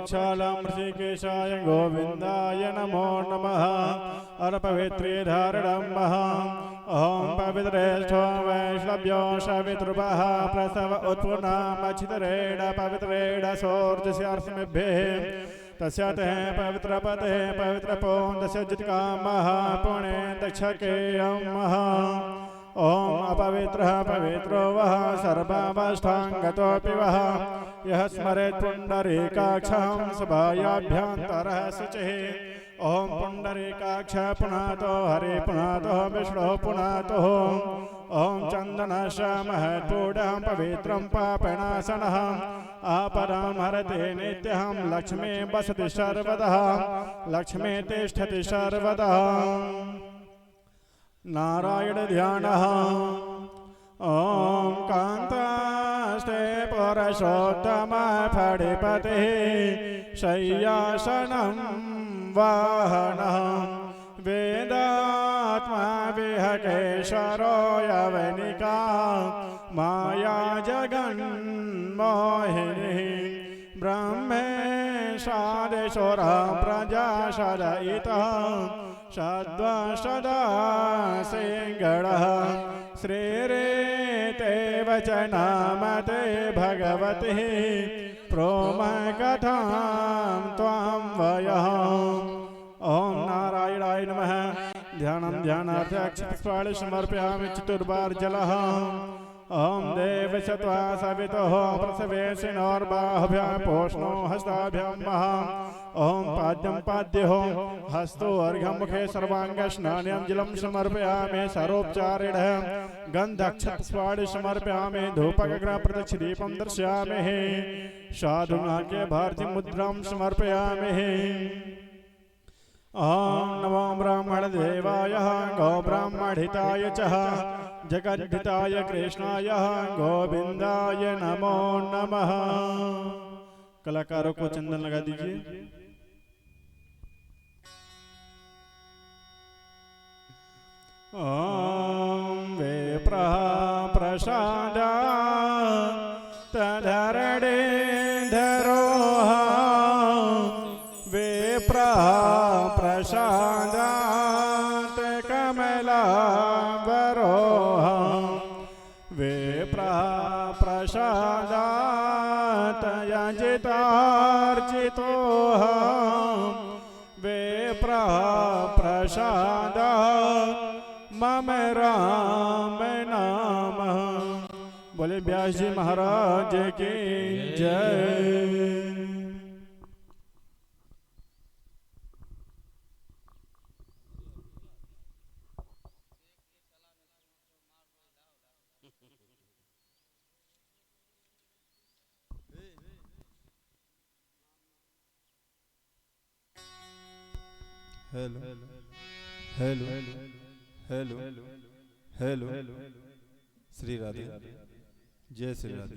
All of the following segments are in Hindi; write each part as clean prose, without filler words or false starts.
प्रक्षालम ऋषिकेशाय गोविंदाय नमो नमः। अर पवित्रे धारणं महा ओम पवित्रेष्ठो वैष्णव्यो सवितृपः प्रसव उत्पुनामचितरेण पवित्रेण सोर्जस्यार्षमिभ्यः तस्य ते पवित्रपते पवित्रपोन्दस्य जित्कामः पुणे दक्षकेयं महा। ओम अपवित्रः पवित्रो वः सर्वावस्थाङ्गतोऽपि वः यः स्मरेत् पुण्डरीकाक्षं सभायाभ्यन्तरः शुचिः। ओम पुण्डरीकाक्ष पुनातो हरि पुनातो विष्णु पुनातो। ओम चन्दनश महत्पूडं पवित्रं पापनाशनः आपदं हरति नित्यं लक्ष्मी वसति सर्वदा लक्ष्मी तिष्ठति सर्वदा। नारायण ध्यानः ओम कान्तास्ते पुरुषोत्तम फणिपतिः शय्यासनं वाहनः वेदात्मा विहकेशरो यवनिका माया जगन्मोहिनी ब्रह्मेशादिशुरा प्रजा सदयितः सद्वा सदा सिंगणः श्रीरेते वचनामते भगवतिः प्रोमकथां त्वां वयः। ओम नारायणाय नमः। ध्यानं ध्यानार्थ अक्षपुष्पाणि समर्पयामि चतुर्बार जलः। ओम देव सत्वा सवितुः प्रसवेशिनोर्बाहुभ्यां पोष्णो हस्ताभ्यां महा। ओम पाद्यं पाद्यो हस्तो अर्घ्यं मुखे सर्वाङ्गस्नानं जलं समर्पयामि सरोपचारेण गन्धक्षपुष्पाणि समर्पयामि धूपगग्रप्रदक्षिदीपं दर्शयामि साधुनाके भारती मुद्रां समर्पयामि। ओम नमो ब्राह्मण देवाय गौ ब्राह्मणहिताय च जगद्धिताय कृष्णाय गोविंदाय नमो नमः। कलाकारों को चंदन लगा दीजिए। ओम विप्रः प्रसादा तधरणे धरोः विप्रः प्रसादात् कमलावरोः विप्रः प्रसादात् यजितार्चितोः विप्रः प्रसादात् मम राम नाम। बोले व्यास जी महाराज की जय। Hello hello hello hello Shri Radhe जय श्री राधे।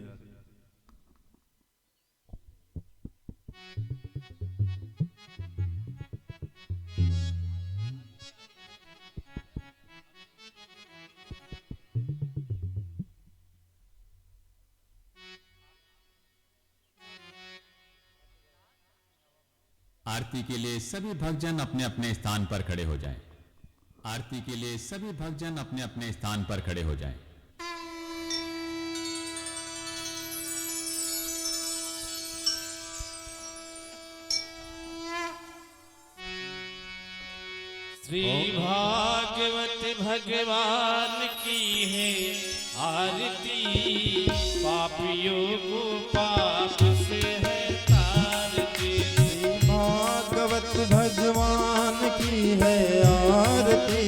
आरती के लिए सभी भक्तजन अपने अपने स्थान पर खड़े हो जाएं। आरती के लिए सभी भक्तजन अपने अपने स्थान पर खड़े हो जाएं। श्री भागवत भगवान की है आरती पापियों को पाप से है तारती। श्री भागवत भगवान की है आरती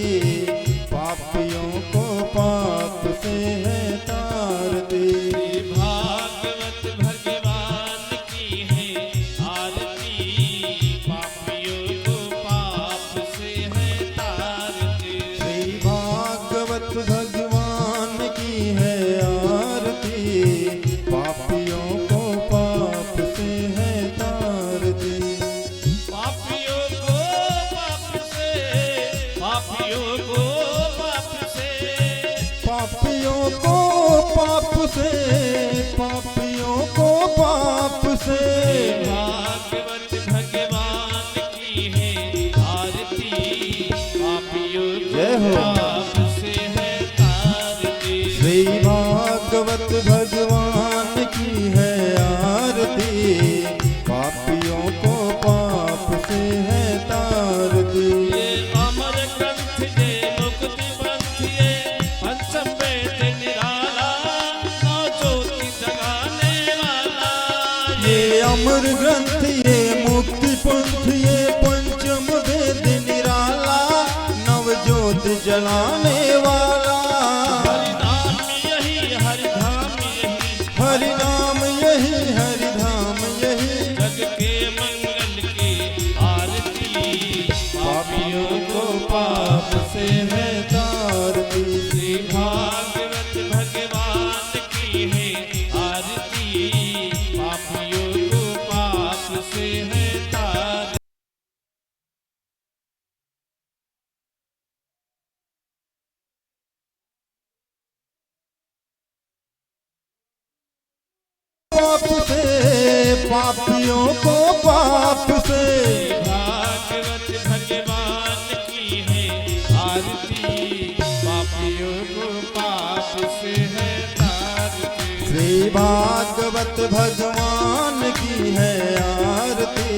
पापियों को पाप से है तारती। श्री भागवत भगवान की है आरती पापियों को पाप से है तारती। श्री भागवत भगवान की है आरती पापियों को पाप से है तारती। पापियों को पाप से पापियों को पाप से पापियों को पाप से पापियों को पाप से भागवत भागवत भगवान की है आरती, पापियों को पाप से है तारती। ये अमर ग्रंथ ये मुक्ति पंथ ये पंचम वेद निराला, नौ ज्योति जगाने वाला। ये अमर ग्रंथ ये मुक्ति पंथ ये पंचम वेद निराला, नव ज्योत जलाने वाला। हरि नाम यही हरि नाम यही जग के मंगल की आरती, पापियों को पाप से है तारती। श्री भागवत भगवान की है आरती, पापियों को पाप से है तारती। पाप से पापियों को पाप से, भागवत भगवान की है आरती, पापियों को पाप से है तारती। श्री भागवत भगवान की है आरती,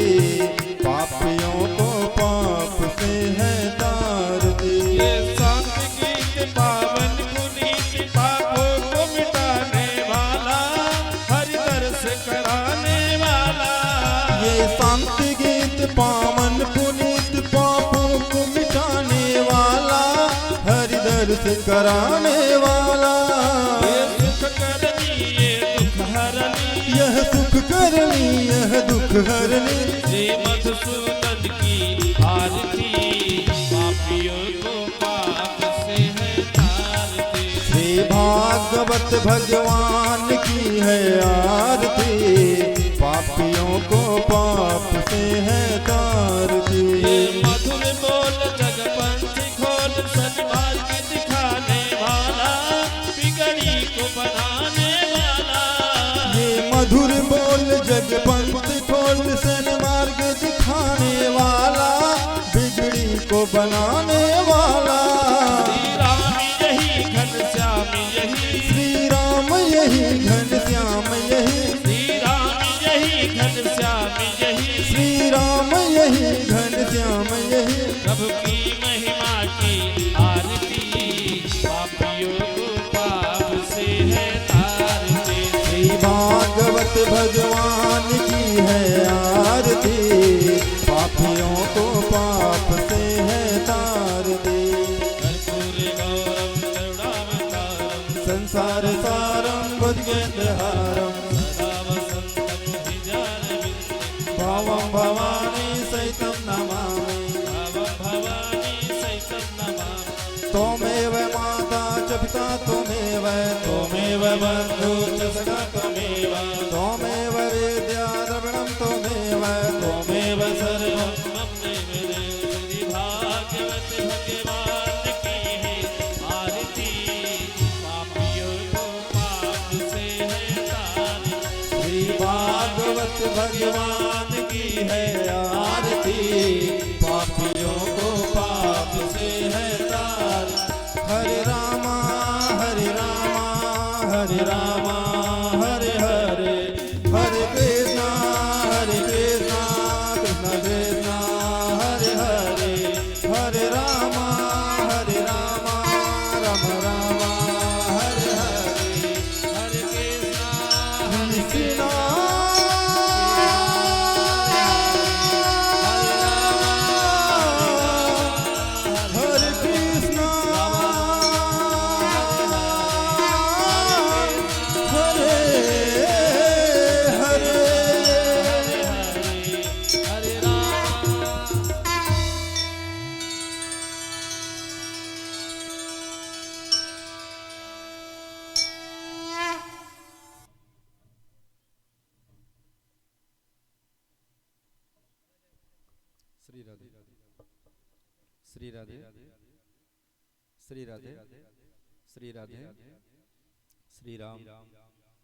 पापियों को पाप से है तारती। ये संत गीत पावन पुनीत पापों को मिटाने वाला, हरि दर्श कराने वाला। ये संत गीत पावन पुनीत पापों को मिटाने वाला, हरि दर्श कराने वाला। ये सुख करनी ये दुख हरनी, यह सुख करनी यह दुख हरनी, श्री मधुसूदन की आरती, पापियों को पाप से है तारती। श्री भागवत भगवान की है आरती, पापियों को पाप से है तारती। ये मधुर बोल जगपंथ खोल सन्मार्ग दिखाने वाला, बिगड़ी को बनाने वाला। ये मधुर बोल जगपंथ खोल सन्मार्ग दिखाने वाला, बिगड़ी को बनाने वाला। श्री राम यही घनश्याम यही, श्री राम यही घनश्याम यही, श्री राम यही घनश्याम यही, श्री राम यही घनश्याम यही। प्रभु की महिमा की आरती, पापियों को पाप से है तारती। श्री भागवत भगवान की है आरती, पापियों को पाप से है तारती। कर्पूर गौरम करुणावतारम, संसार सारम बुद्धिहारम, सदा वसन्तं हृदयारविन्दे, भावं भवानी सहितं नमामि। भावं भवानी सहितं नमामि। त्वमेव माता च पिता त्वमेव, त्वमेव बन्धु च सखा त्वमेव, त्वमेव विद्या द्रविणं त्वमेव, त्वमेव सर्वं। मम देव श्री भागवत भगवान की है आरती, पापियों को पाप से है तारती। श्री भागवत भगवान की है आरती, पापियों को पाप से है तारती। हरे रामा हरे रामा हरे रामा हरे हरे, हरे कृष्णा कृष्णा कृष्णा हरे हरे, हरे रामा राम राम हरे हरे, हरे कृष्णा कृष्णा हरे कृष्णा हरे हरे। हरे राम। श्री राधे श्री राधे श्री राधे श्री राधे श्री राम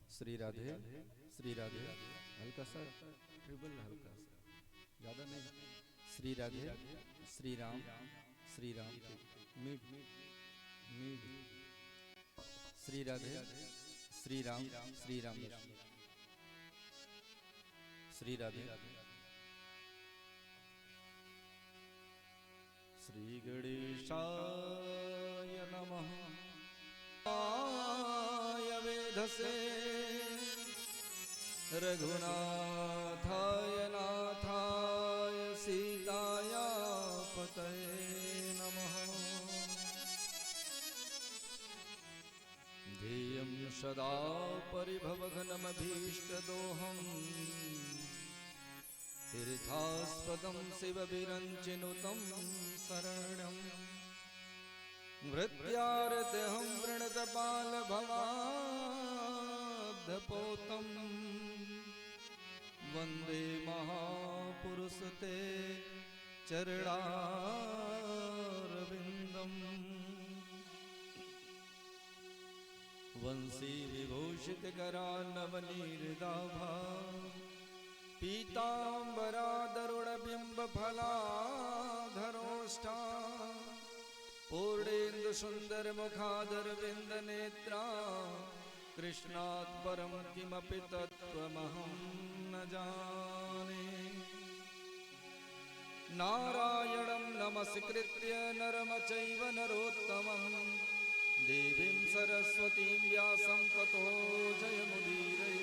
श्री राधे श्री राधे। हल्का सा ट्रिपल, हल्का सा, ज्यादा नहीं। श्री राधे श्री राम मिड मिड। श्री राधे श्री राम श्री राम श्री राधे श्री गणेशाय नमः आय वेधसे रघुनाथाय नाथाय सीताया पतये नमः ध्येयं सदा परिभवघनमभीष्टदोहम् तीर्थास्पदं शिवविरञ्चिनुतं शरणम् वृत्यार्दहं वृणतपालभवाब्धपोतम् वन्दे महापुरुषते चरणारविन्दम् वंशी विभूषितकरान्नवनीर्दाभा पीताम्बरादरुणबिम्बफलाधरोष्ठा पूर्णेन्दुसुन्दरमुखादरविन्दनेत्रा कृष्णात् परं किमपि तत्त्वमहं न जाने नारायणं नमस्कृत्य नरं चैव नरोत्तमं देवीं सरस्वतीं व्यासं ततो जयमुदीरये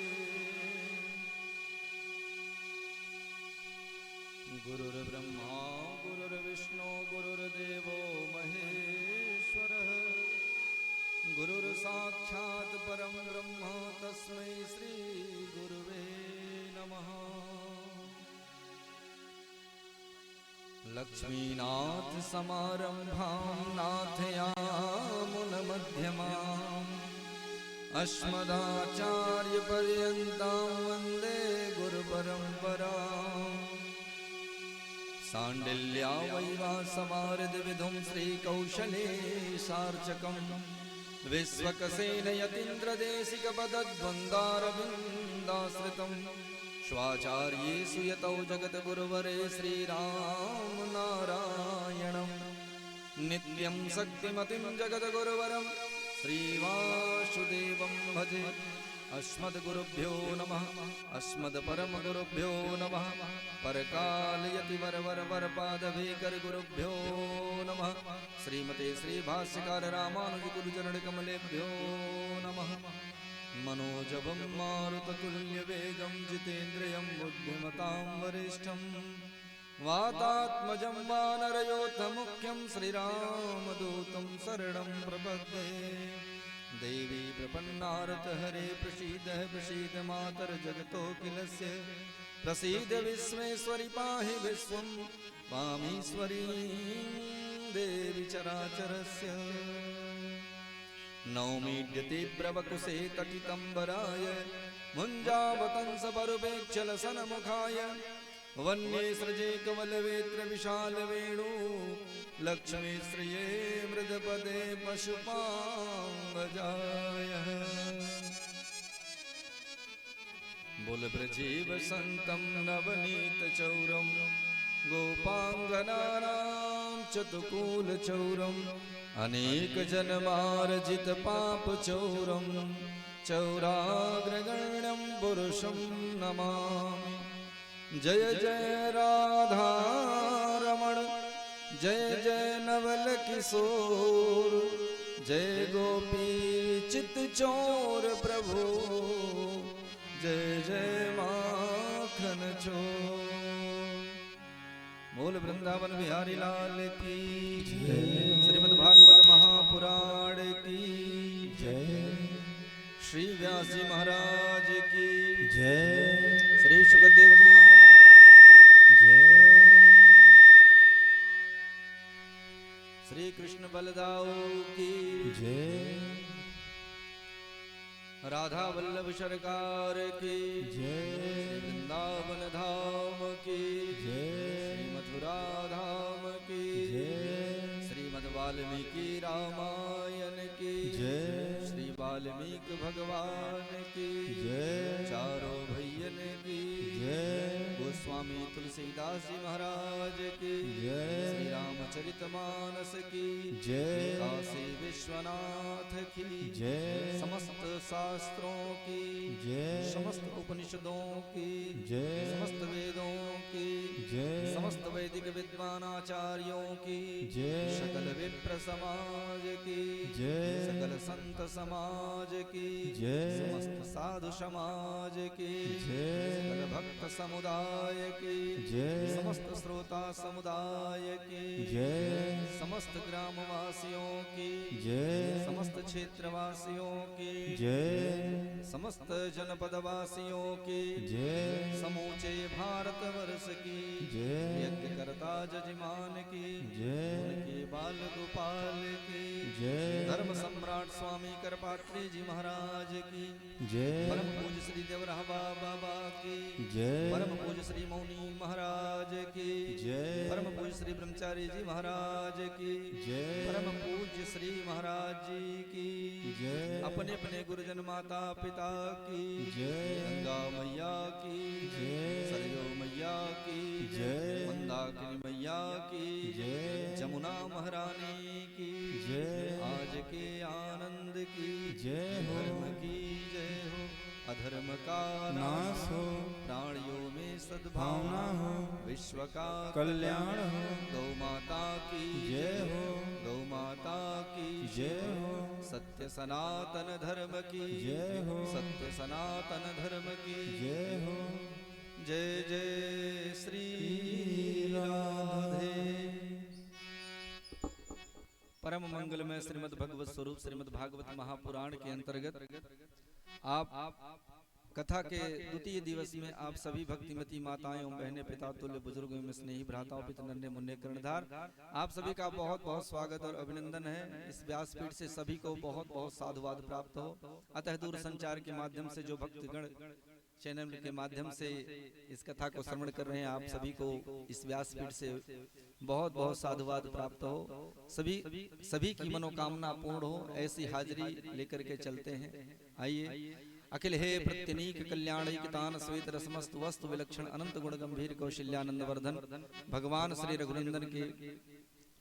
गुरुर्ब्रह्मा गुरुर्विष्णु गुरुर्देवो महेश्वरः गुरुर्साक्षात् परं ब्रह्म तस्मै श्री गुरुवे नमः लक्ष्मीनाथ समारंभां नाथयामुनमध्यमाम् अस्मदाचार्यपर्यन्तां वन्दे गुरुपरम्पराम् साण्डिल्यावैवासमार्धविधुं श्रीकौशले सार्चकं विश्वकसेनयतीन्द्रदेशिकपदद्वन्द्वारविन्दाश्रितं स्वाचार्येषु यतौ जगद्गुरुवरे श्रीरामनारायणं नित्यं शक्तिमतिं जगद्गुरुवरं श्रीवासुदेवं भजे अस्मद्गुरुभ्यो नमः अस्मद्परमगुरुभ्यो नमः परकालयतिवरवरवरपादभीकरगुरुभ्यो नमः श्रीमते श्रीभाष्यकार रामानुजगुरुचरणकमलेभ्यो नमः मनोजवं मारुततुल्यवेगं जितेन्द्रियं बुद्धिमतां वरिष्ठं वातात्मजं वानरयोद्धमुख्यं श्रीरामदूतं शरणं प्रपद्ये देवी प्रपन्नारत हरे प्रसीद प्रसीद मातर जगतोऽखिलस्य प्रसीद विश्वेश्वरि पाहि विश्वं पामीश्वरी देवी चराचरस्य नौमीड्यते प्रवकुशे तटितम्बराय मुञ्जावतंसपरुपेक्षलसन्मुखाय वन्ये सृजे कमलवेत्र विशालवेणु लक्ष्मीश्रिये मृदपदे पशुपांगजाय बोल ब्रजीव संतं नवनीतचौरं गोपांगनानां चतुकूलचौरम् अनेकजन्मार्जितपापचौरं चौराग्रगण्यं पुरुषं नमामि जय जय राधारमण जय जय नवल किशोर जय गोपी चित चोर प्रभु जय जय माखन चोर मूल वृंदावन बिहारी लाल की जय श्रीमद् भागवत महापुराण की जय श्री व्यास जी महाराज की जय श्री सुखदेव जी महाराज जय श्री कृष्ण बलदाऊ की जय राधा वल्लभ सरकार की जय वृंदावन धाम की जय मथुरा धाम की जय श्रीमद् वाल्मीकि रामायण की जय श्री वाल्मीकि भगवान की जय। चारों भैयन की जय। गोस्वामी तुलसीदास जी महाराज की जय। श्री रामचरितमानस की जय। काशी विश्वनाथ की जय। समस्त शास्त्रों की जय। समस्त उपनिषदों की जय। समस्त वेदों की जय। समस्त वैदिक विद्वान आचार्यों की जय। सकल विप्र समाज की जय। सकल संत समाज की जय। समस्त साधु समाज की जय। सकल भक्त समुदाय की जय। समस्त श्रोता समुदाय की जय। समस्त ग्रामवासियों की जय। समस्त क्षेत्रवासियों की जय। समस्त जनपदवासियों की जय। समूचे भारतवर्ष की जय। यज्ञकर्ता जजमान की जय। उनके बाल गोपाल की जय। धर्म सम्राट स्वामी करपात्री जी महाराज की जय। परम पूज्य श्री देवरहवा बाबा की जय। परम पूज्य श्री मौनी महाराज की जय। परम पूज्य श्री ब्रह्मचारी जी महाराज की जय। परम पूज्य श्री महाराज जी की जय। अपने अपने गुरुजन माता पिता की जय। गंगा मैया की जय। सरयू मैया की जय। मंदाकिनी मैया की जय। जमुना महारानी की जय। आज के आनंद की जय हो। धर्म की जय हो अधर्म का नाश हो। प्राणियों में सद्भावना हो। विश्व का कल्याण हो। गौ माता की जय हो। गौ माता की जय हो। सत्य सनातन धर्म की जय हो। सत्य सनातन धर्म की जय हो। जय जय श्री राधे। परम मंगलमय श्रीमद् भगवत स्वरूप श्रीमद् भागवत महापुराण के अंतर्गत आप कथा के द्वितीय दिवस में आप सभी भक्तिमती माताएं एवं बहनें पिता तुल्य बुजुर्गों में स्नेही भ्राताओं पिता नन्हे मुन्ने कर्णधार आप सभी का बहुत बहुत स्वागत और अभिनंदन है। इस व्यासपीठ से सभी को बहुत बहुत साधुवाद प्राप्त हो। अतः दूर संचार के माध्यम से जो भक्तगण चैनल के माध्यम से इस कथा को श्रवण कर रहे हैं आप सभी को इस व्यासपीठ से बहुत बहुत साधुवाद प्राप्त हो। सभी की मनोकामना पूर्ण हो ऐसी हाजिरी लेकर के चलते हैं। आइए। अखिल हे प्रत्यनीक कल्याणैकतान श्वेत रसमस्त वस्तु विलक्षण अनंत गुण गंभीर कौशल्यानंद वर्धन भगवान श्री रघुनंदन के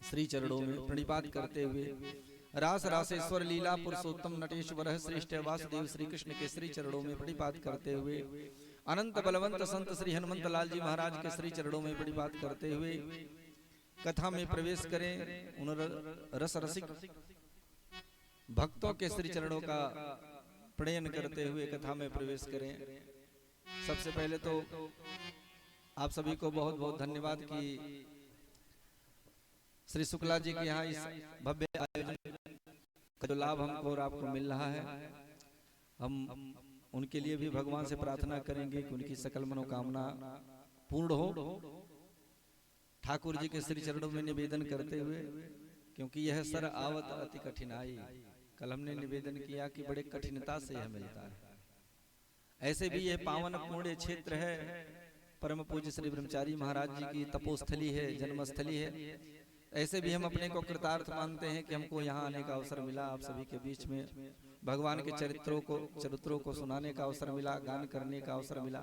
श्री चरणों में प्रणिपात करते हुए रास रासेश्वर लीला पुरुषोत्तम नटेश्वर श्रेष्ठ वासुदेव श्री कृष्ण के श्री चरणों में प्रणिपात करते हुए अनंत बलवंत संत श्री हनुमंत लाल जी महाराज के श्री चरणों में प्रणिपात करते हुए कथा में प्रवेश करें। उन रस रसिक भक्तों के श्री चरणों का प्रणयन करते हुए कथा में प्रवेश करें। सबसे पहले तो आप सभी को बहुत बहुत धन्यवाद कि श्री शुक्ला जी के यहाँ इस भव्य आयोजन का जो लाभ हमको और आपको मिल रहा है, हम उनके लिए भी भगवान से प्रार्थना करेंगे कि उनकी सकल मनोकामना पूर्ण हो। ठाकुर जी के श्री चरणों में निवेदन करते हुए, क्योंकि यह सर आवत अति कठिनाई, कल हमने निवेदन किया कि बड़े कठिनता से यह मिलता है। ऐसे भी यह पावन पुण्य क्षेत्र है, परम पूज्य श्री ब्रह्मचारी महाराज जी की तपोस्थली है, जन्मस्थली है। ऐसे भी हम अपने को कृतार्थ मानते हैं कि हमको यहाँ आने का अवसर मिला, आप सभी के बीच में भगवान के चरित्रों को सुनाने का अवसर मिला, गान करने का अवसर मिला।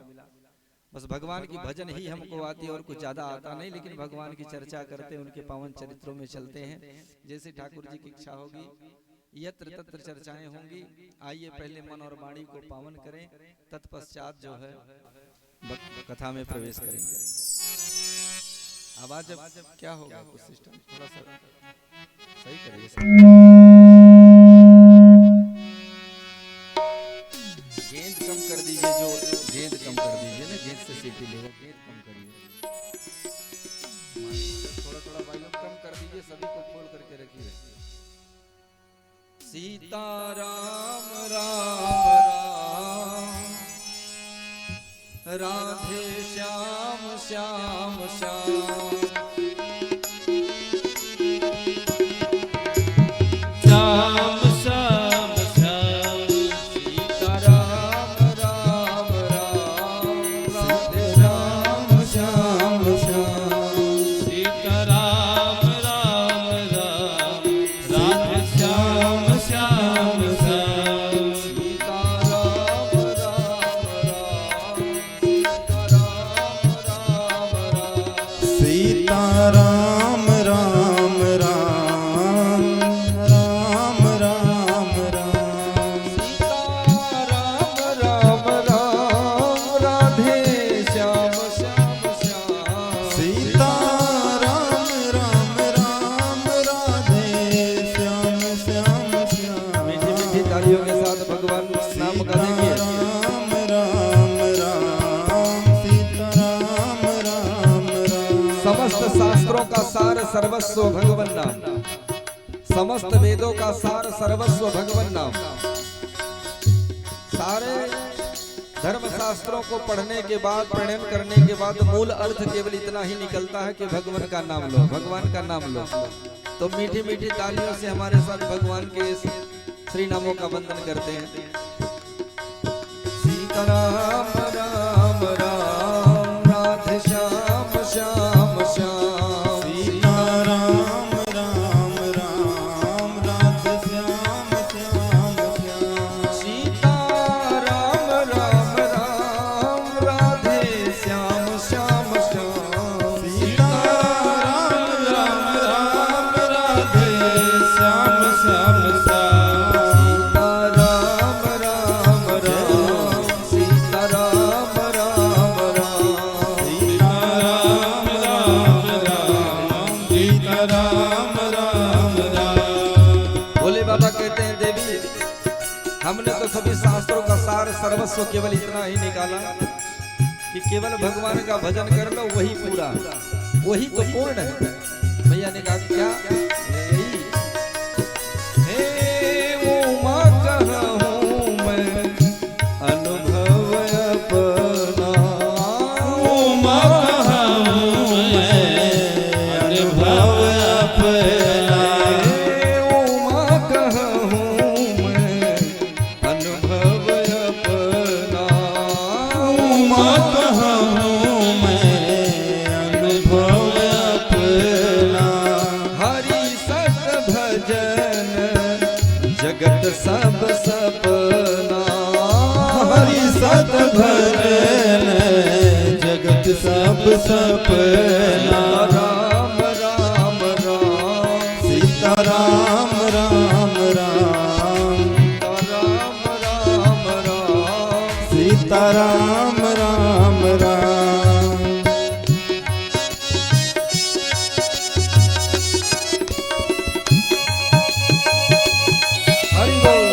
बस भगवान की भजन ही हमको आती है और कुछ ज्यादा आता नहीं, लेकिन भगवान की चर्चा करते उनके पावन चरित्रों में चलते हैं। जैसे ठाकुर जी की इच्छा होगी यत्र तत्र चर्चाएं होंगी। आइए पहले मन और वाणी को पावन करें, तत्पश्चात जो है कथा में प्रवेश करेंगे। आवाज जब क्या होगा कुछ सिस्टम थोड़ा सा सही करिए। गेंद कम कर दीजिए, जो गेंद कम कर दीजिए ना, गेंद से सीटी लेगा, गेंद कम करिए। थोड़ा थोड़ा भाई लोग कम कर दीजिए, सभी को खोल करके रखिए। सीता राम राम राम राधे श्याम श्याम श्याम श्याम श्याम श्याम सीता राम राम राम राधे श्याम श्याम श्याम सीता राम राम राम राधे श्याम श्याम श्याम तालियों के साथ भगवान नाम का देखिए। राम राम राम सीता राम राम राम। समस्त शास्त्रों का सार सर्वस्व भगवन नाम, समस्त वेदों का सार सर्वस्व भगवन नाम। सारे धर्म शास्त्रों को पढ़ने के बाद, प्रणयन करने के बाद मूल अर्थ केवल इतना ही निकलता है कि भगवान का नाम लो, भगवान का नाम लो। तो मीठी मीठी तालियों से हमारे साथ भगवान के श्री नामों का वंदन करते हैं। सीताराम राम राम राधे श्याम श्याम श्याम। सीताराम राम राम राधे श्याम श्याम श्याम। सीताराम राम राम राधे श्याम श्याम श्याम। सीताराम राम राम राधे श्याम श्याम श्याम। सीताराम राम राम सीताराम राम राम। सीताराम राम राम सीताराम राम राम। भोले बाबा कहते हैं देवी, हमने तो सभी शास्त्रों का सार सर्वस्व केवल इतना ही निकाला कि केवल भगवान का भजन कर लो, वही पूरा, वही तो पूर्ण है। भैया ने कहा क्या? यही हे उमा कहूँ मैं अनुभव अपना। उमा कहूँ मैं अनुभव अपना। उमा कहूँ मैं अनुभव अपना। उमा कहूँ मैं अनुभव अपना। हरि सत भजन जगत सब सपना। हरि सत भजन जगत सब सपना। राम राम राम सीता राम राम राम। राम राम राम। सीता राम राम राम। हरि बोल।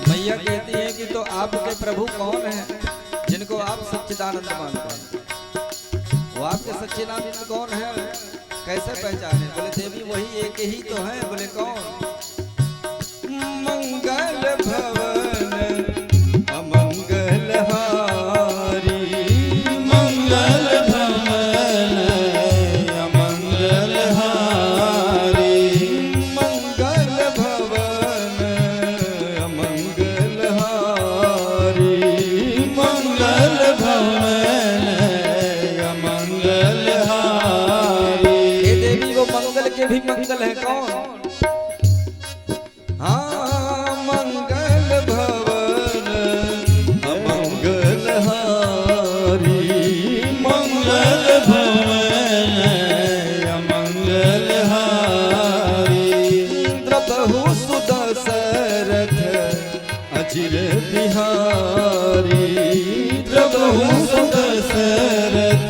मैया कहती है कि तो आपके प्रभु कौन है जिनको आप सच्चिदानंद मानते हैं? वो आपके सच्चिदानंद कौन है, कैसे पहचाने? बोले देवी वही एक ही तो है। बोले कौन? मंगल भवन अमंगल हारी। मंगल भवन अमंगल हारी। मंगल भवन अमंगल हारी। मंगल भवन अमंगल हारी। हे देवी वो मंगल के भी मंगल है कौन? हाँ मंगल भवन अमंगल हारी। मंगल भवन अमंगल हारी। इंद्रप्रभु सुदशरथ अचिर बिहारी। प्रभु सुदशरथ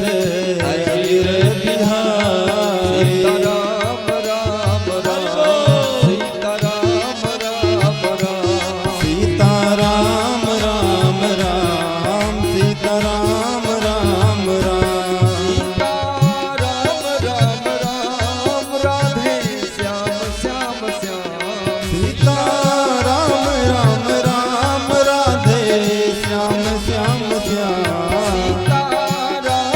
अचिर बिहारी। सीताराम राम राम सीताराम राम राम। सीताराम राम राम सीताराम राम राम। सीताराम राम राम राधे श्याम श्याम श्याम। सीताराम राम राम राधे श्याम श्याम श्याम। सीताराम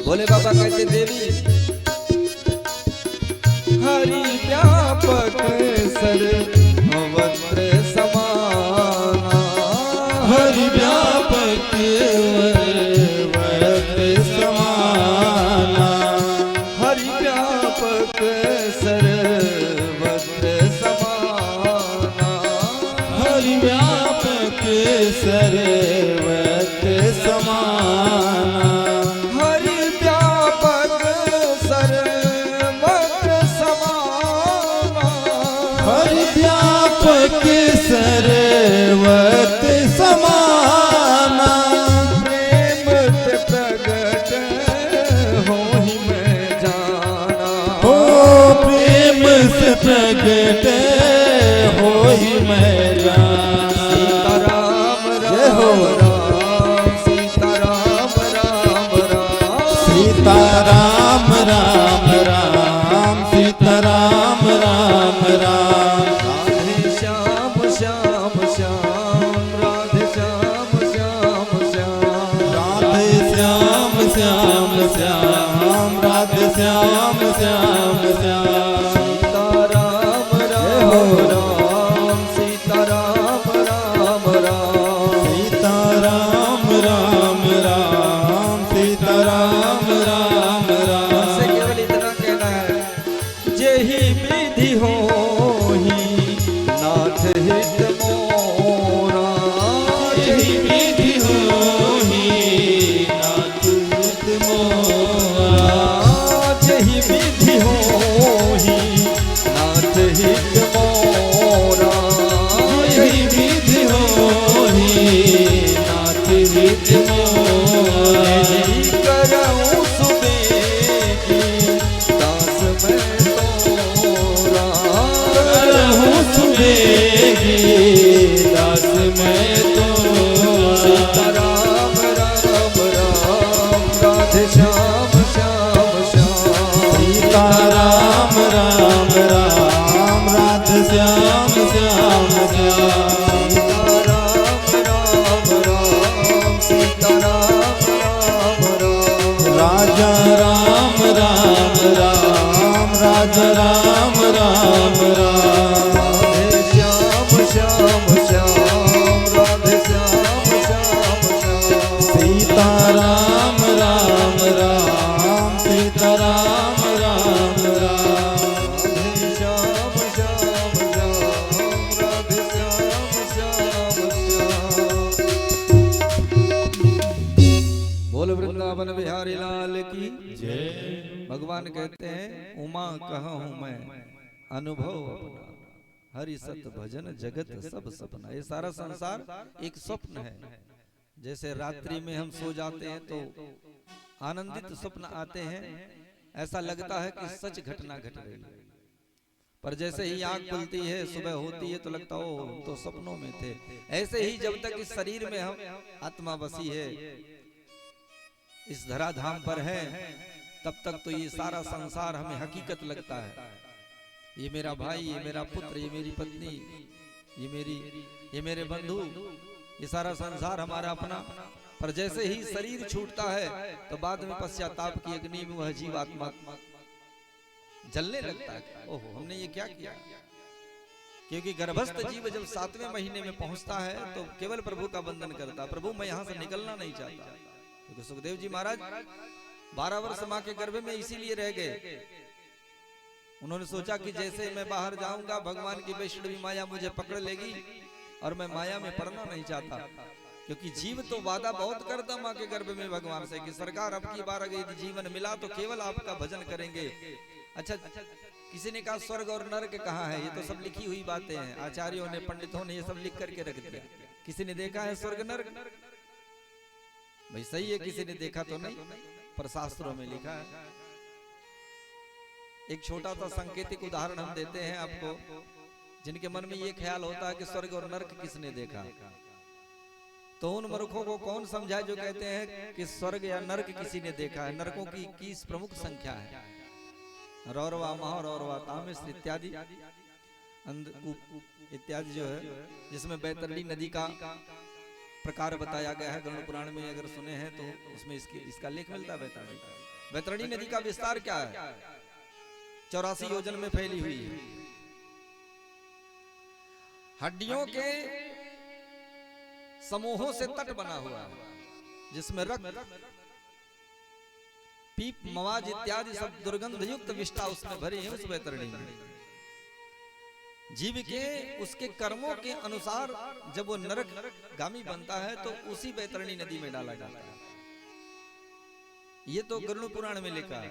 भोले बाबा कहते देवी हरि व्यापक सर्वत्र समाना, हरि व्यापक सर्वत्र समाना, हरि व्यापक सर्वत्र समाना, हरि व्यापक सर्वत्र समाना, हरि व्यापक सर्वत्र समाना, हरि व्यापक सर्वत्र समाना, प्रेम ते प्रगट होहि मैं जाना, हो प्रेम से प्रगट होहि मैं जाना। सीताराम जय हो। राम सीताराम राम राम सीताराम राम राम, सीताराम राम राम, राधे श्याम श्याम श्याम, राधे श्याम श्याम श्याम, राधे श्याम श्याम श्याम, राधे श्याम श्याम श्याम। सीताराम राम राम, सीताराम राम राम, सीताराम राम राम, सीताराम राम राम। से केवल इतना कहना है जेहि विधि होहि नाथ हित मोरा, यही विधि होहि नाथ हित मोरा, जेहि विधि होहि नाथ हित मोरा, यही विधि होहि नाथ हित मोरा। यही करऊं सुबेगी दास मैं तोरा, करहूँ सुबेगी दास मैं तोरा। सीताराम राम राम, राधे श्याम श्याम श्याम, सीताराम राम राम, राधे श्याम श्याम श्याम। सीताराम राम राम, सीताराम राम राम, राजा राम राम राम, राजा राम राम राम। राधे श्याम श्याम श्याम, राधे श्याम श्याम श्याम, सीताराम राम राम, सीताराम राम राम। राधे श्याम श्याम श्याम, राधे श्याम श्याम श्याम। बोल वृंदावन बिहारी लाल की जय। भगवान कहते हैं उमा कहूँ मैं अनुभव अपना, हरि सत भजन जगत सब सपना। ये सारा संसार एक स्वप्न है। जैसे रात्रि में हम सो जाते हैं तो आनंदित स्वप्न आते हैं, ऐसा लगता है कि सच घटना घट रही है। पर जैसे ही आंख खुलती है, सुबह होती है तो लगता हो हम तो सपनों में थे। ऐसे ही जब तक इस शरीर में हम आत्मा बसी है, इस धराधाम पर है, तब तक तो ये सारा संसार हमें हकीकत लगता है। ये मेरा भाई, ये मेरा पुत्र, ये मेरी पत्नी, ये मेरे बंधु, ये सारा संसार हमारा अपना। पर जैसे ही शरीर छूटता है तो बाद में पश्चाताप की अग्नि में वह जीवात्मा जलने लगता है। ओहो हमने ये क्या किया। क्योंकि गर्भस्थ जीव जब 7वें महीने में पहुंचता है तो केवल प्रभु का वंदन करता, प्रभु मैं यहां से निकलना नहीं चाहता। क्योंकि सुखदेव जी महाराज 12 वर्ष मां के गर्भ में इसीलिए रह गए। उन्होंने सोचा कि जैसे मैं बाहर जाऊंगा भगवान की वैष्णवी माया मुझे पकड़ लेगी और मैं माया में पड़ना नहीं चाहता। क्योंकि जीव तो वादा बहुत करता मां के गर्भ में भगवान से कि सरकार अब की बार अगर जीवन मिला तो केवल आपका भजन करेंगे। अच्छा किसी ने कहा स्वर्ग और नरक कहाँ है, ये तो सब लिखी हुई बातें हैं। आचार्यों ने पंडितों ने ये सब लिख करके रख दिया। किसी ने देखा है स्वर्ग नरक? भाई सही है, किसी ने देखा तो नहीं, पर शास्त्रों में लिखा है। एक छोटा सा सांकेतिक उदाहरण हम देते हैं आपको, जिनके मन में ये ख्याल होता है कि स्वर्ग और नरक किसने देखा, तो उन मूर्खों को कौन समझाए जो कहते हैं कि स्वर्ग या नरक किसी ने देखा है। नरकों की 21 प्रमुख संख्या है, रौरवा, महारौरवा, तामिस इत्यादि, अंधकूप इत्यादि जो है, जिसमें बैतरणी नदी का प्रकार बताया गया है। गरुड़ पुराण में अगर सुने हैं तो उसमें इसका लेख मिलता है बैतरणी का। वैतरणी नदी का विस्तार क्या है? 84 योजन में फैली हुई है। हड्डियों के समूहों से तट बना हुआ है, जिसमें रक्त, पीप, मवाज इत्यादि सब दुर्गंध युक्त विष्ठा उसमें भरी है। उस वैतरणी में जीव के उसके कर्मों के अनुसार जब वो नरक गामी बनता है तो उसी वैतरणी नदी में डाला जाता है। ये तो गरुड़ पुराण में लिखा है।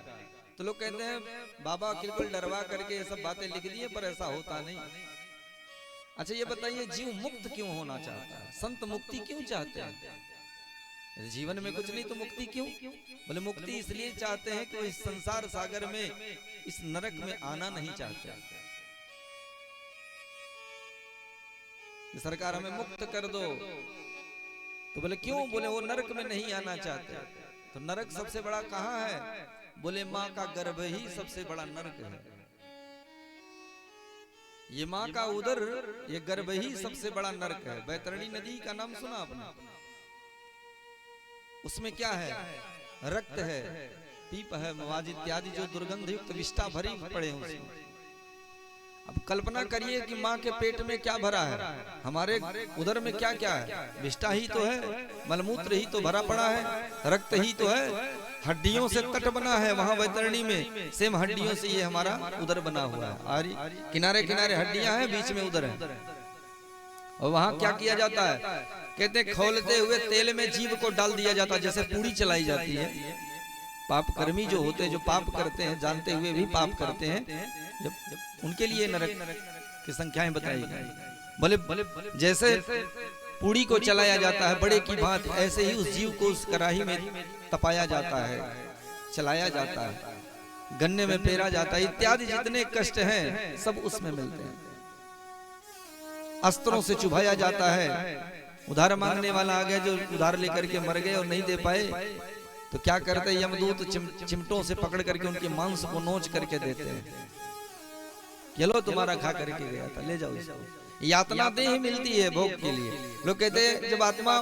तो लोग कहते हैं बाबा बिल्कुल डरवा करके ये सब बातें लिख दी है, पर ऐसा होता नहीं। अच्छा ये बताइए, जीव मुक्त क्यों होना चाहता है? संत मुक्ति क्यों चाहते हैं? जीवन में कुछ नहीं तो मुक्ति क्यों? बोले मुक्ति इसलिए चाहते हैं कि वो इस संसार सागर में, इस नरक में आना नहीं चाहते। सरकार हमें मुक्त कर दो, तो बोले क्यों? बोले वो नरक में नहीं आना चाहते। तो नरक सबसे बड़ा कहाँ है? बोले माँ का गर्भ ही सबसे बड़ा नरक है। ये माँ का उदर, ये गर्भ ही सबसे बड़ा नरक है। वैतरणी नदी का नाम सुना आपने? उसमें क्या है? रक्त है, पीप है, मवाज इत्यादि जो दुर्गंध युक्त विष्ठा भरी पड़े हैं उसमें। अब कल्पना करिए कि माँ के पेट में क्या भरा है, हमारे उदर में क्या क्या है? विष्ठा ही तो है, मलमूत्र ही तो भरा पड़ा है, रक्त ही तो है, हड्डियों से तट बना है वहां वैतरणी में। सेम हड्डियों से ये हमारा उदर बना हुआ है। आरी किनारे किनारे हड्डियां हैं, बीच में उदर है। और वहां क्या किया जाता है? कहते खौलते हुए तेल में जीव को डाल दिया जाता है, जैसे पूड़ी चलाई जाती है। पाप कर्मी जो होते हैं, जो पाप करते हैं, जानते हुए भी पाप करते हैं, जब उनके लिए नरक की संख्याएं बताई गई। बोले जैसे पूड़ी को चलाया जाता है बड़े की भांति, ऐसे ही उस जीव को उस कड़ाही में तपाया जाता है, चलाया जाता है, गन्ने में पेरा जाता है, इत्यादि जितने कष्ट हैं सब उसमें मिलते हैं। अस्त्रों से चुभाया जाता है। उधार मांगने वाला आ गया जो उधार लेकर के मर गए और नहीं दे पाए, तो क्या करते हैं? यमदूत चिमटों से पकड़ करके उनके मांस को नोच करके देते हैं। चलो तुम्हारा खा करके गया था, ले जाओ इसको। यातना देह मिलती है भोग के लिए। लोग कहते हैं जब आत्मा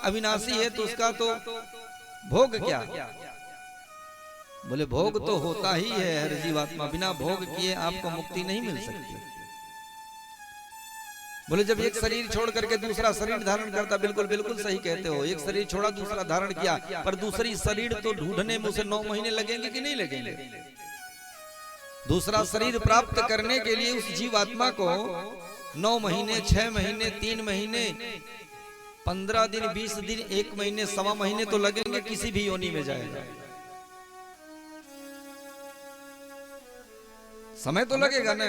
अविनाशी है तो उसका तो भोग क्या? बोले भोग तो होता ही है हर जीवात्मा, बिना भोग किए आपको मुक्ति नहीं मिल सकती। बोले जब एक शरीर छोड़ करके दूसरा शरीर धारण करता, बिल्कुल बिल्कुल सही कहते हो। एक शरीर छोड़ा दूसरा धारण किया, पर दूसरी शरीर तो ढूंढने में उसे 9 महीने लगेंगे कि नहीं लगेंगे? दूसरा शरीर प्राप्त करने के लिए उस जीवात्मा को 9 महीने, 6 महीने, 3 महीने, 15 दिन, 20 दिन, 1 महीने, 1.25 महीने तो लगेंगे, किसी भी योनि में जाएगा। समय तो लगेगा ना।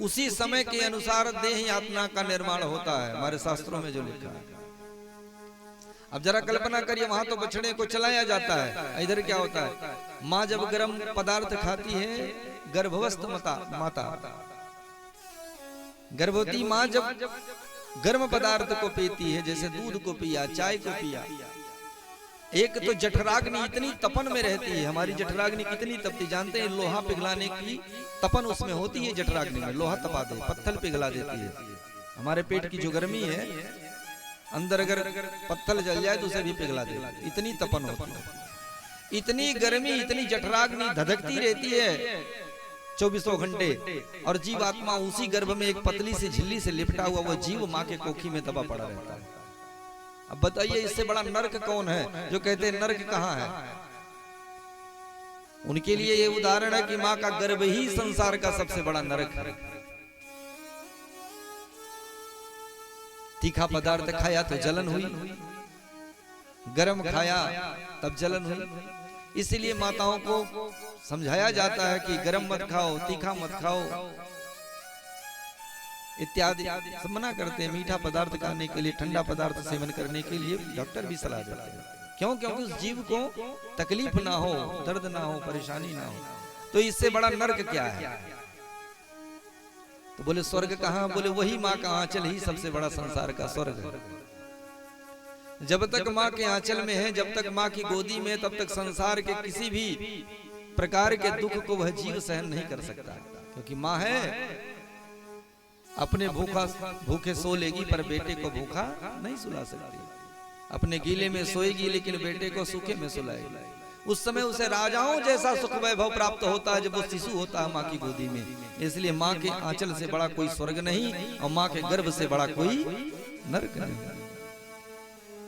उसी समय के अनुसार देह यातना का निर्माण होता है, हमारे शास्त्रों में जो लिखा है। अब जरा कल्पना करिए, वहां तो बछड़े को चलाया जाता है, इधर क्या होता है? माँ जब गर्म पदार्थ खाती है, गर्भवस्थ माता, गर्भवती माँ जब गर्म पदार्थ को पीती है, जैसे दूध को पिया, चाय को पिया, एक तो जठराग्नि इतनी तपन में रहती है। हमारी जठराग्नि कितनी तपती जानते हैं? लोहा पिघलाने की तपन उसमें होती है जठराग्नि में। लोहा तपा दे, पत्थर पिघला देती है। हमारे पेट की जो गर्मी है, अंदर अगर पत्थर जल जाए तो उसे भी पिघला दे, इतनी तपन होती है। इतनी गर्मी, इतनी जठराग्नि धधकती रहती है 24 घंटे। और जीवात्मा उसी गर्भ में एक पतली सी झिल्ली से लिपटा हुआ वो जीव माँ के कोखी में दबा पड़ा रहता है। अब बताइए इससे बड़ा नरक कौन है? जो कहते हैं नरक कहाँ है, उनके लिए ये उदाहरण है कि माँ का गर्भ ही संसार का सबसे बड़ा नरक है। तीखा पदार्थ खाया तो जलन हुई, गरम खाया तब जलन हुई। इसीलिए माताओं को समझाया जाता है कि गरम मत खाओ, तीखा मत खाओ इत्यादि सब मना करते हैं। मीठा पदार्थ खाने के लिए, ठंडा पदार्थ सेवन करने के लिए डॉक्टर भी सलाह देते हैं। क्यों? क्योंकि उस जीव को तकलीफ ना हो, दर्द ना हो, परेशानी ना हो। तो इससे बड़ा नरक क्या है? तो बोले स्वर्ग कहाँ? बोले वही माँ का आंचल ही सबसे बड़ा संसार का स्वर्ग है। जब तक माँ के आंचल में है, जब तक माँ की गोदी में, तब तक संसार के किसी भी प्रकार के दुख को वह जीव सहन नहीं कर सकता, क्योंकि माँ है। अपने भूखे सो लेगी पर बेटे को भूखा नहीं सुला सकती। अपने गीले में सोएगी लेकिन बेटे को सूखे में सुलाएगी। उस समय उसे राजाओं जैसा सुख वैभव प्राप्त होता है जब वो शिशु होता है माँ की गोदी में। इसलिए माँ के आंचल से बड़ा कोई स्वर्ग नहीं और माँ के गर्भ से बड़ा कोई नरक नहीं।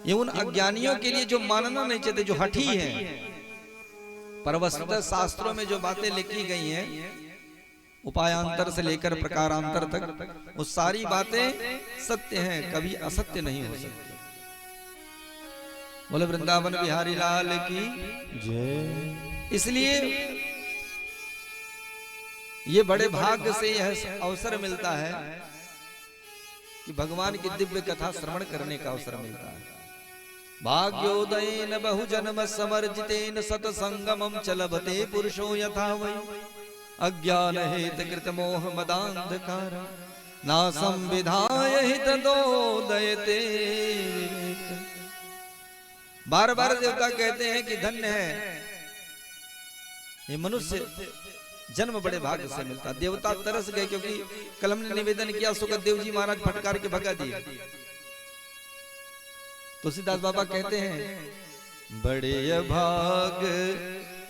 ये उन अज्ञानियों के लिए जो मानना नहीं चाहते, जो हठी हैं। पर वस्तुतः शास्त्रों में जो बातें लिखी गई हैं, उपायांतर से लेकर प्रकारांतर तक, वो सारी बातें सत्य हैं, कभी असत्य नहीं हो सकती। बोले वृंदावन बिहारी लाल की जय। इसलिए ये बड़े भाग्य से यह अवसर मिलता है कि भगवान की दिव्य कथा श्रवण करने का अवसर मिलता है। भाग्योदयेन बहुजन्म समर्जितेन सतसंगमं च लभते पुरुषो यथा वै अज्ञान हेत कृत मोह मदांधकार नासं विधाय हितदोदयते। बार बार देवता कहते हैं कि धन्य है ये मनुष्य जन्म बड़े भाग्य से मिलता। देवता तरस गए क्योंकि कल हमने निवेदन किया सुखदेव जी महाराज फटकार के भगा दिए। तुलसीदास बाबा कहते हैं बड़े भाग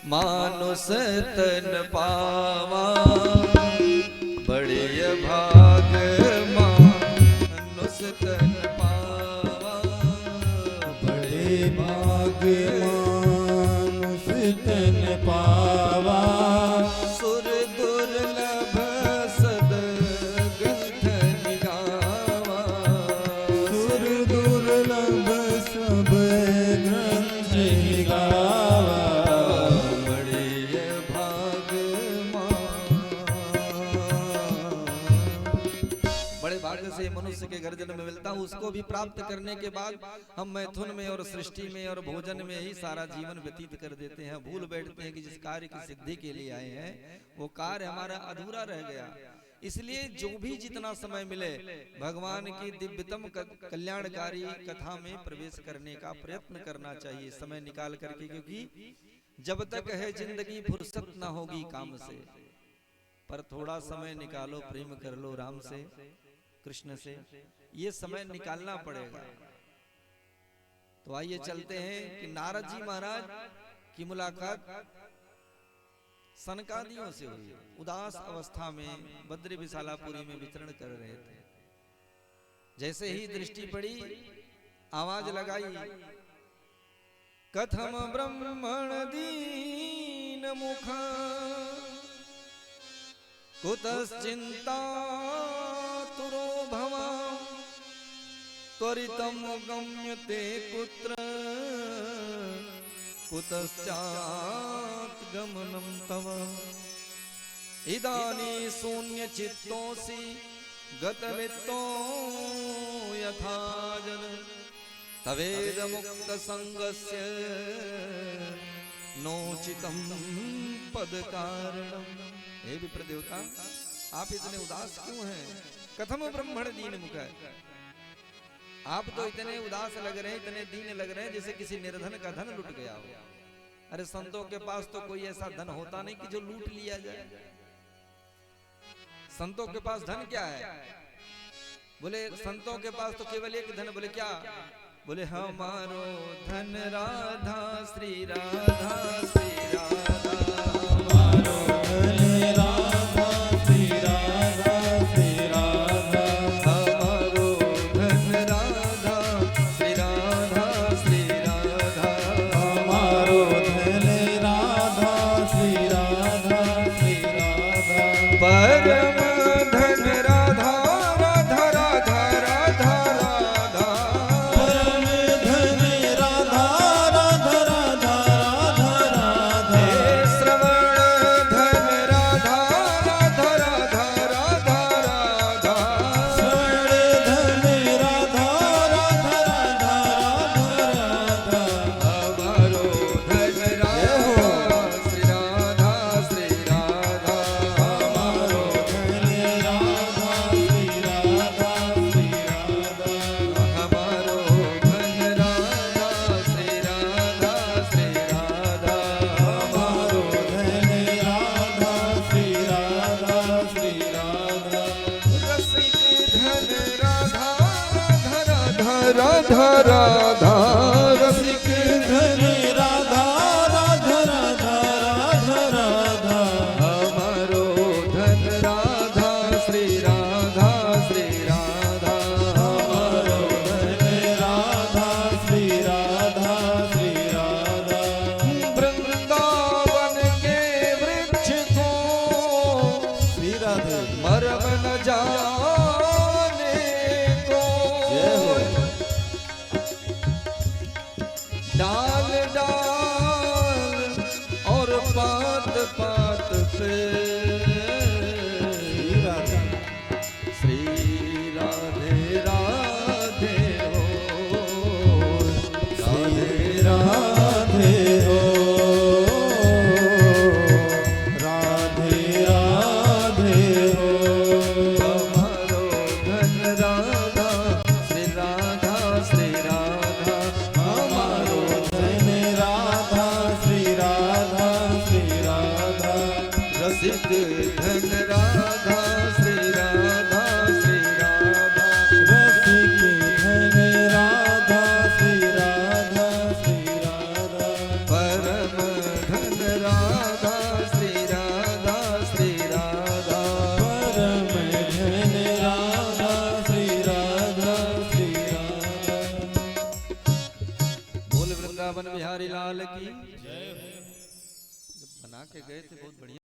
मानुष तन पावा, बड़े भाग मानुष तन पावा, बड़े भाग मानुष तन पावा, सुर दुर्लभ सद ग्रंथ निगावा, सुर दुर्लभ सब ग्रंथ निगावा, बड़े भाग बड़े भाग्य से मनुष्य के घर जन्म मिलता है। उसको भी प्राप्त करने के बाद हम मैथुन में और सृष्टि में और भोजन में ही सारा जीवन व्यतीत कर देते हैं। भूल बैठते हैं कि जिस कार्य की सिद्धि के लिए आए हैं वो कार्य हमारा अधूरा रह गया। इसलिए जो भी जितना समय मिले भगवान की दिव्यतम कल्याणकारी कथा में प्रवेश करने का प्रयत्न करना चाहिए समय निकाल करके, क्योंकि जब तक है जिंदगी फुर्सत ना होगी काम से। पर थोड़ा समय निकालो, प्रेम कर लो राम से, कृष्ण से, ये समय निकालना पड़ेगा। तो आइए चलते हैं कि नारद जी महाराज की मुलाकात सनकादियों से हुई। उदास अवस्था में बद्री विशालापुरी में विचरण कर रहे थे। जैसे ही दृष्टि पड़ी आवाज लगाई, कथम ब्रह्मण दीन मुखा कुतश्चिंता तुरो भवा त्वरितम गम्यते कुत्र कुतश्चात् गमनं तव इदानी शून्य चित्तोऽसि गतवित्तो यथा जन तवेद मुक्त संगस्य नोचितं पद कारणम। हे विप्र देवता, आप इतने उदास क्यों हैं? कथम ब्रह्मण दीन मुख है, आप तो इतने उदास लग रहे हैं, इतने दीन लग रहे हैं जैसे किसी निर्धन का धन लुट गया हो। अरे संतों के पास तो कोई ऐसा धन होता नहीं कि जो लूट लिया जाए। संतों के पास धन क्या है? बोले संतों के पास तो केवल एक धन। बोले क्या? बोले हमारो धन राधा श्री राधा श्री राधा, हमारो धन राधा श्री राधा श्री राधा, हमारो धन राधा श्री राधा श्री राधा, हमारो धन राधा श्री राधा श्री राधा, परम धन राधा राधा राधा राधा राधा, परम धन राधा राधा राधा राधा राधा, हे श्रवण धन राधा राधा राधा राधा राधा, श्रवण धन राधा राधा राधा राधा राधा, हमारो धन राधा श्री राधा श्री राधा, हमारो धन राधा श्री राधा श्री राधा, हमारो धन राधा श्री राधा श्री राधा, हमारो धन राधा श्री राधा श्री राधा, रसिक धन राधा राधा राधा राधा, रसिक धन राधा राधा श्री राधा श्री राधे राधे हो राधे राधे हो राधे राधे हो हमारो धन राधा श्री राधा श्री राधा हमारो धन राधा श्री राधा श्री राधा रसिक धन राधा श्री राधा श्री राधा रसिक धन राधा श्री राधा श्री राधा परम धन राधा श्री राधा श्री राधा परम धन राधा श्री राधा श्री राधा बोल वृंदावन बिहारी लाल की जय। बना के गए थे बहुत बढ़िया।